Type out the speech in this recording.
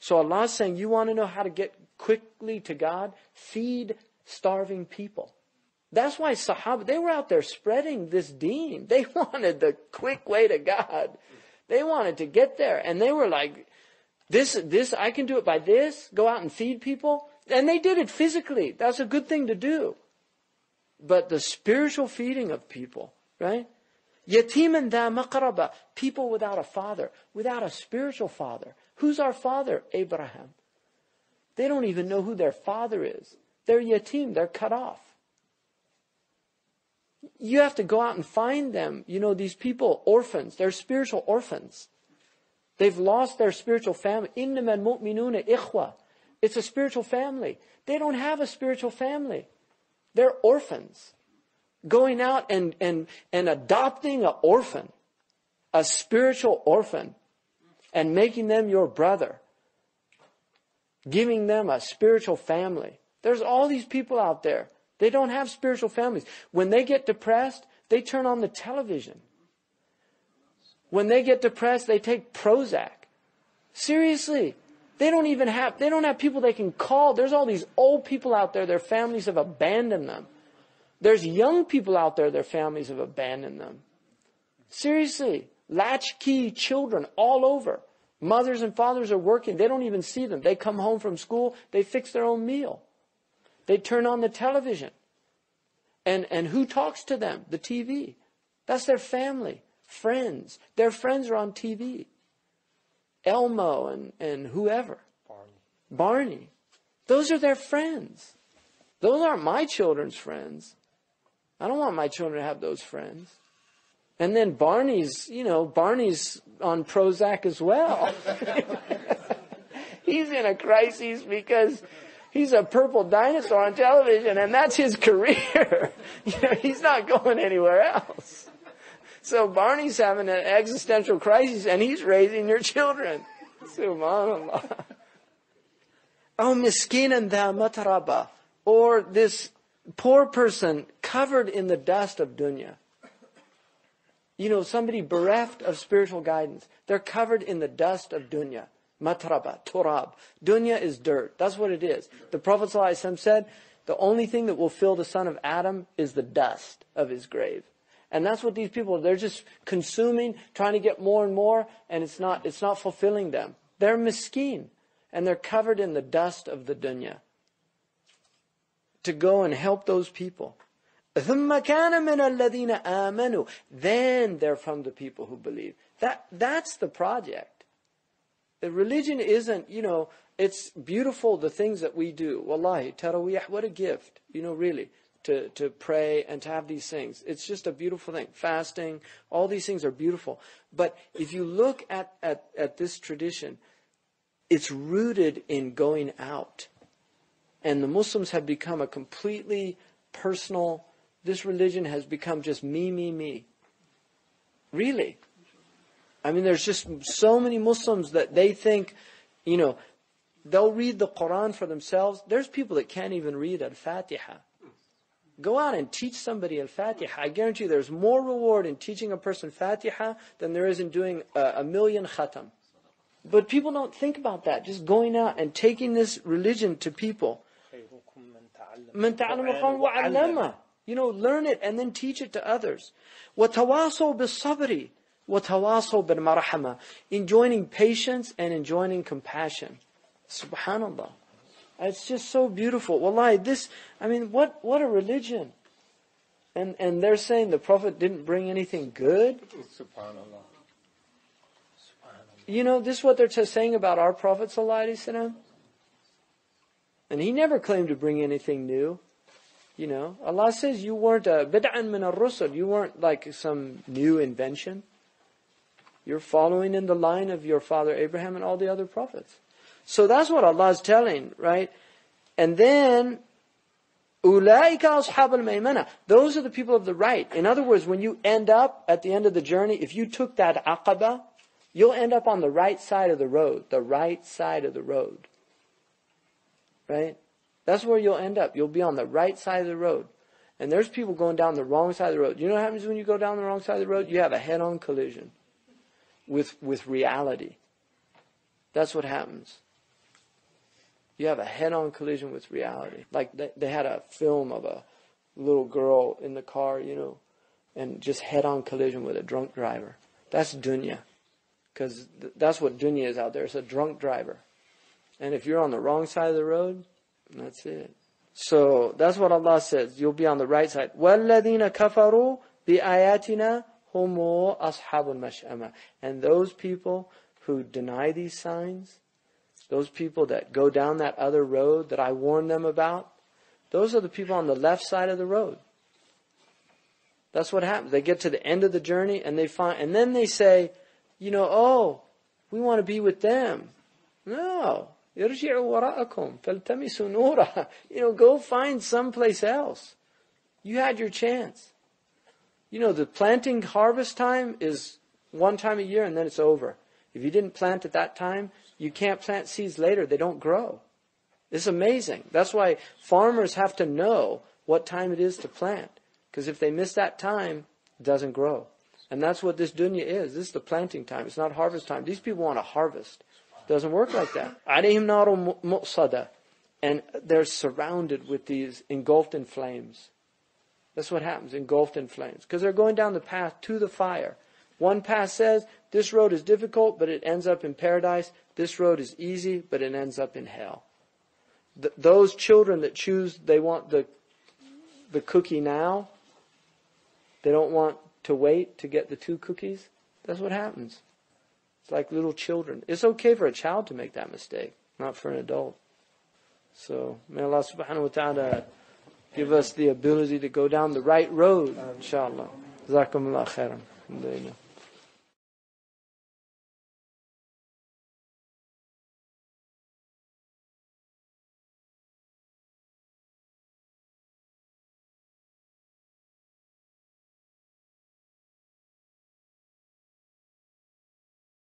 So Allah is saying, you want to know how to get quickly to God? Feed starving people. That's why Sahaba, they were out there spreading this deen. They wanted the quick way to God. They wanted to get there. And they were like, this, I can do it by this. Go out and feed people. And they did it physically. That's a good thing to do. But the spiritual feeding of people, right? Yatiman da maqraba. People without a father, without a spiritual father. Who's our father? Abraham. They don't even know who their father is. They're yatim. They're cut off. You have to go out and find them. You know, these people, orphans, they're spiritual orphans. They've lost their spiritual family. إِنَّمَا الْمُؤْمِنُونَ إِخْوَةٌ. It's a spiritual family. They don't have a spiritual family. They're orphans. Going out and adopting an orphan, a spiritual orphan, and making them your brother. Giving them a spiritual family. There's all these people out there. They don't have spiritual families. When they get depressed, they turn on the television. When they get depressed, they take Prozac. Seriously. They don't have people they can call. There's all these old people out there, their families have abandoned them. There's young people out there, their families have abandoned them. Seriously. Latchkey children all over. Mothers and fathers are working. They don't even see them. They come home from school. They fix their own meal. They turn on the television. And who talks to them? The TV. That's their family. Friends. Their friends are on TV. Elmo and whoever. Barney. Those are their friends. Those aren't my children's friends. I don't want my children to have those friends. And then Barney's on Prozac as well. He's in a crisis because he's a purple dinosaur on television and that's his career. He's not going anywhere else. So Barney's having an existential crisis and he's raising your children. Subhanallah. Oh, miskinan dha matraba. Or this poor person covered in the dust of dunya. Somebody bereft of spiritual guidance. They're covered in the dust of dunya. Matraba, turab. Dunya is dirt. That's what it is. The Prophet ﷺ said, the only thing that will fill the son of Adam is the dust of his grave. And that's what these people, they're just consuming, trying to get more and more, and it's not fulfilling them. They're miskeen, and they're covered in the dust of the dunya. To go and help those people. ثُمَّ كَانَ مِنَ الَّذِينَ آمَنُوا. Then they're from the people who believe. That's the project. The religion isn't, it's beautiful, the things that we do. Wallahi, tarawih, what a gift, really, to pray and to have these things. It's just a beautiful thing. Fasting, all these things are beautiful. But if you look at this tradition, it's rooted in going out. And the Muslims have become a completely personal, this religion has become just me. Really. I mean, there's just so many Muslims that they think, they'll read the Quran for themselves. There's people that can't even read Al-Fatiha. Go out and teach somebody Al-Fatiha. I guarantee you there's more reward in teaching a person Fatiha than there is in doing a million khatam. But people don't think about that. Just going out and taking this religion to people. مَنْ تَعْلَمَ الْقُرْآنَ وَعَلَّمَهُ. Learn it and then teach it to others. وَتَوَاصَوْا بِالصَّبْرِ وَتَوَاصَوْا بِالْمَرْحَمَةِ. Enjoining patience and enjoining compassion. Subhanallah. It's just so beautiful. Wallahi, what a religion. And they're saying the Prophet didn't bring anything good. Subhanallah. This is what they're saying about our Prophet sallallahu alaihi wasallam. And he never claimed to bring anything new. Allah says you weren't a bid'an min ar-rusul. You weren't like some new invention. You're following in the line of your father Abraham and all the other prophets. So that's what Allah is telling, right? And then, أُولَٰئِكَ أَصْحَابُ الْمَيْمَنَةِ. Those are the people of the right. In other words, when you end up at the end of the journey, if you took that aqaba, you'll end up on the right side of the road. The right side of the road. Right? That's where you'll end up. You'll be on the right side of the road. And there's people going down the wrong side of the road. You know what happens when you go down the wrong side of the road? You have a head-on collision with reality. That's what happens. You have a head-on collision with reality. Like they had a film of a little girl in the car, and just head-on collision with a drunk driver. That's dunya. Because that's what dunya is out there. It's a drunk driver. And if you're on the wrong side of the road, that's it. So that's what Allah says. You'll be on the right side. وَالَّذِينَ كَفَرُوا بِآيَاتِنَا هُمُ أَصْحَابُ الْمَشْأَمَةِ. And those people who deny these signs, those people that go down that other road that I warned them about, those are the people on the left side of the road. That's what happens. They get to the end of the journey and then they say, oh, we want to be with them. No. ارجعوا وراءكم فالتمسوا نورا. Go find someplace else. You had your chance. The planting harvest time is one time a year and then it's over. If you didn't plant at that time, you can't plant seeds later. They don't grow. It's amazing. That's why farmers have to know what time it is to plant. Because if they miss that time, it doesn't grow. And that's what this dunya is. This is the planting time. It's not harvest time. These people want to harvest. It doesn't work like that. عَلَيْهِمْ نَارٌ مُؤْصَدَةٌ. And they're surrounded with these, engulfed in flames. That's what happens, engulfed in flames. Because they're going down the path to the fire. One path says, this road is difficult, but it ends up in paradise. This road is easy, but it ends up in hell. Those children that choose, they want the cookie now. They don't want to wait to get the 2 cookies. That's what happens. It's like little children. It's okay for a child to make that mistake, not for an adult. So may Allah subhanahu wa ta'ala give us the ability to go down the right road, inshallah. Jazakumullah khairan. Alhamdulillah.